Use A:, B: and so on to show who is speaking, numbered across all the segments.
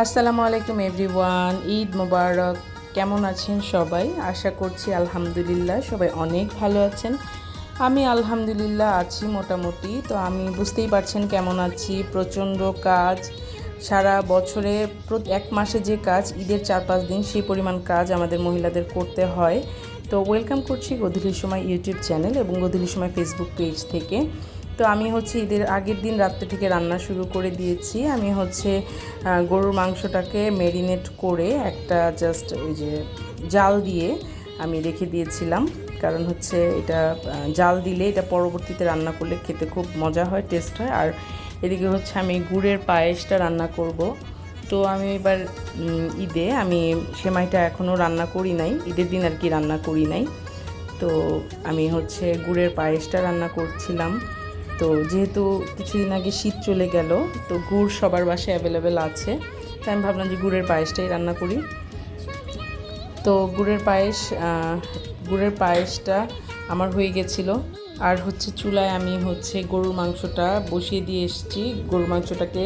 A: আসসালামু আলাইকুম এভরিওয়ান, ঈদ মোবারক। কেমন আছেন সবাই? আশা করছি আলহামদুলিল্লাহ সবাই অনেক ভালো আছেন। আমি আলহামদুলিল্লাহ আছি মোটামুটি। তো আমি বুঝতেই পারছেন কেমন আছি। প্রচণ্ড কাজ, সারা বছরে এক মাসে যে কাজ ঈদের 4-5 দিন সেই পরিমাণ কাজ আমাদের মহিলাদের করতে হয়। তো ওয়েলকাম করছি গোধূলির সময় ইউটিউব চ্যানেল এবং গোধূলির সময় ফেসবুক পেজ থেকে। তো আমি ঈদের আগের দিন রাত্রে থেকে রান্না শুরু করে দিয়েছি। আমি গরুর মাংসটাকে ম্যারিনেট করে একটা জাস্ট ওই যে জাল দিয়ে আমি রেখে দিয়েছিলাম। কারণ এটা জাল দিলে এটা পরবর্তীতে রান্না করলে খেতে খুব মজা হয়, টেস্ট হয়। আর এদিকে আমি গুড়ের পায়েসটা রান্না করব। তো আমি এবার ঈদে আমি সেমাইটা এখনও রান্না করি নাই, ঈদের দিন আর কি রান্না করি নাই। তো আমি গুড়ের পায়েসটা রান্না করছিলাম। তো যেহেতু কিছুদিন আগে শীত চলে গেল, তো গুড় সবার বাসায় অ্যাভেলেবেল আছে, তাই আমি ভাবলাম যে গুড়ের পায়েসটাই রান্না করি। তো গুড়ের পায়েসটা আমার হয়ে গেছিলো। আর চুলায় আমি গরুর মাংসটা বসিয়ে দিয়ে এসেছি। গরুর মাংসটাকে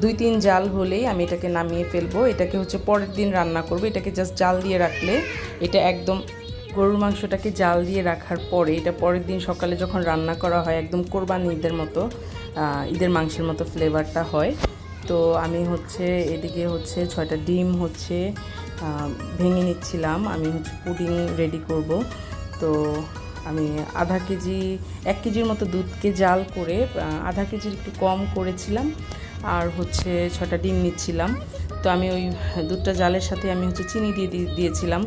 A: 2-3 জাল হলেই আমি এটাকে নামিয়ে ফেলবো। এটাকে পরের দিন রান্না করবো। এটাকে জাস্ট জাল দিয়ে রাখলে এটা একদম, গরুর মাংসটাকে জাল দিয়ে রাখার পরে এটা পরের দিন সকালে যখন রান্না করা হয় একদম কোরবানি ঈদের মতো, ঈদের মাংসের মতো ফ্লেভারটা হয়। তো আমি এদিকে 6টা ডিম ভেঙে নিচ্ছিলাম। আমি পুডিং রেডি করব। তো আমি 1 কেজির মতো দুধকে জাল করে 1/2 কেজির একটু কম করেছিলাম। আর 6টা ডিম নিচ্ছিলাম। তো আমি ওই দুধটা জালের সাথে আমি চিনি দিয়ে দিয়েছিলাম,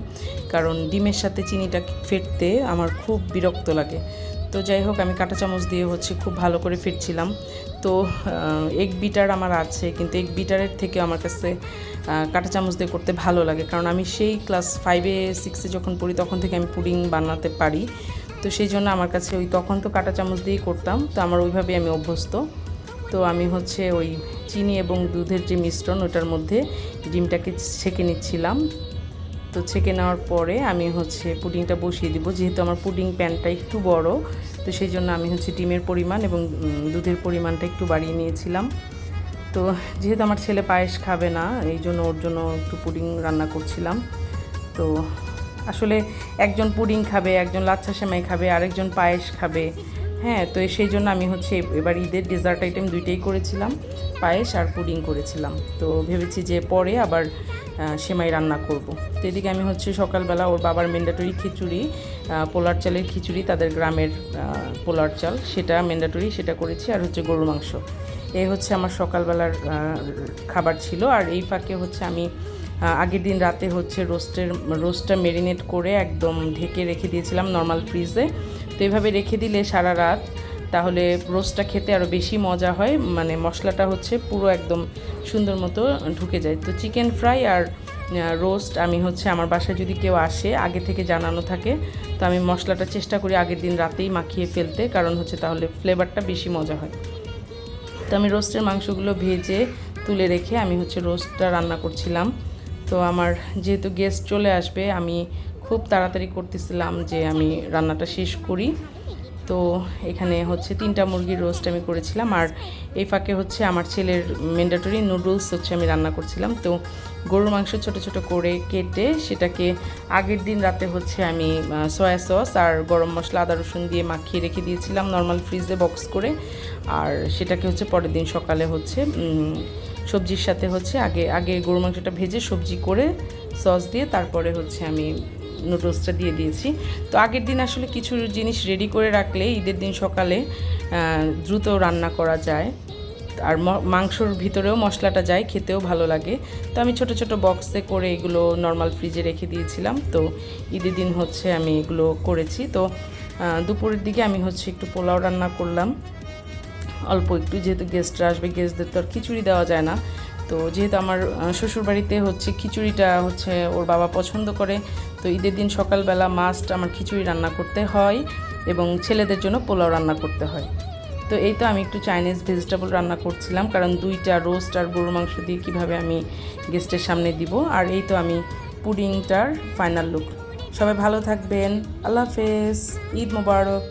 A: কারণ ডিমের সাথে চিনিটা ফেটতে আমার খুব বিরক্ত লাগে। তো যাই হোক, আমি কাঁটা চামচ দিয়ে খুব ভালো করে ফেটছিলাম। তো এগ বিটার আমার আছে, কিন্তু এগ বিটারের থেকে আমার কাছে কাঁটা চামচ দিয়ে করতে ভালো লাগে, কারণ আমি সেই ক্লাস 5-6 যখন পড়ি তখন থেকে আমি পুডিং বানাতে পারি। তো সেই জন্য আমার কাছে তখন তো কাঁটা চামচ দিয়েই করতাম, তো আমার ওইভাবেই আমি অভ্যস্ত। তো আমি ওই চিনি এবং দুধের যে মিশ্রণ ওটার মধ্যে ডিমটাকে ছেঁকে নিচ্ছিলাম। তো ছেঁকে নেওয়ার পরে আমি পুডিংটা বসিয়ে দিব। যেহেতু আমার পুডিং প্যানটা একটু বড়, তো সেই জন্য আমি ডিমের পরিমাণ এবং দুধের পরিমাণটা একটু বাড়িয়ে নিয়েছিলাম। তো যেহেতু আমার ছেলে পায়েস খাবে না, এই জন্য ওর জন্য একটু পুডিং রান্না করছিলাম। তো আসলে একজন পুডিং খাবে, একজন লাচ্ছা সেমাই খাবে, আরেকজন পায়েস খাবে। হ্যাঁ, তো সেই জন্য আমি এবার ঈদের ডেজার্ট আইটেম 2টাই করেছিলাম, পায়েস আর পুডিং করেছিলাম। তো ভেবেছি যে পরে আবার সেমাই রান্না করব। তো এদিকে আমি সকালবেলা ওর বাবার ম্যান্ডেটরি খিচুড়ি, পোলার চালের খিচুড়ি, তাদের গ্রামের পোলার চাল, সেটা ম্যান্ডেটরি, সেটা করেছি। আর গরুর মাংস, এই আমার সকালবেলার খাবার ছিল। আর এই ফাঁকে আমি আগের দিন রাতে রোস্টটা ম্যারিনেট করে একদম ঢেকে রেখে দিয়েছিলাম নর্মাল ফ্রিজে। তো এইভাবে রেখে দিলে সারা রাত, তাহলে রোস্টটা খেতে আরও বেশি মজা হয়, মানে মশলাটা পুরো একদম সুন্দর মতো ঢুকে যায়। তো চিকেন ফ্রাই আর রোস্ট আমি আমার বাসায় যদি কেউ আসে আগে থেকে জানানো থাকে, তো আমি মশলাটা চেষ্টা করি আগের দিন রাতেই মাখিয়ে ফেলতে, কারণ তাহলে ফ্লেভারটা বেশি মজা হয়। তো আমি রোস্টের মাংসগুলো ভেজে তুলে রেখে আমি রোস্টটা রান্না করছিলাম। তো আমার যেহেতু গেস্ট চলে আসবে, আমি খুব তাড়াতাড়ি করতেছিলাম যে আমি রান্নাটা শেষ করি। তো এখানে 3টা মুরগির রোস্ট আমি করেছিলাম। আর এই ফাঁকে আমার ছেলের ম্যান্ডেটরি নুডলস আমি রান্না করছিলাম। তো গরুর মাংস ছোট ছোট করে কেটে সেটাকে আগের দিন রাতে আমি সয়া সস আর গরম মশলা, আদা রসুন দিয়ে মাখিয়ে রেখে দিয়েছিলাম নর্মাল ফ্রিজে বক্স করে। আর সেটাকে পরের দিন সকালে সবজির সাথে আগে গরুর মাংসটা ভেজে সবজি করে সস দিয়ে তারপরে আমি নুডলসটা দিয়ে দিয়েছি। তো আগের দিন আসলে কিছু জিনিস রেডি করে রাখলে ঈদের দিন সকালে দ্রুত রান্না করা যায়, আর মাংসর ভিতরেও মশলাটা যায়, খেতেও ভালো লাগে। তো আমি ছোট ছোট বক্সে করে এগুলো নর্মাল ফ্রিজে রেখে দিয়েছিলাম। তো ঈদের দিন আমি এগুলো করেছি। তো দুপুরের দিকে আমি একটু পোলাও রান্না করলাম অল্প একটু, যেহেতু গেস্টরা আসবে, গেস্টদের তো আর খিচুড়ি দেওয়া যায় না। তো যেহেতু আমার শ্বশুরবাড়িতে খিচুড়িটা ওর বাবা পছন্দ করে, তো ঈদের দিন সকালবেলা মাস্ট আমার খিচুড়ি রান্না করতে হয় এবং ছেলেদের জন্য পোলাও রান্না করতে হয়। তো এই তো আমি একটু চাইনিজ ভেজিটেবল রান্না করছিলাম, কারণ 2টা রোস্ট আর গরুর মাংস দিয়ে কীভাবে আমি গেস্টের সামনে দিব। আর এই তো আমি পুডিংটার ফাইনাল লুক। সবাই ভালো থাকবেন, আল্লাহ হাফেজ, ঈদ মোবারক।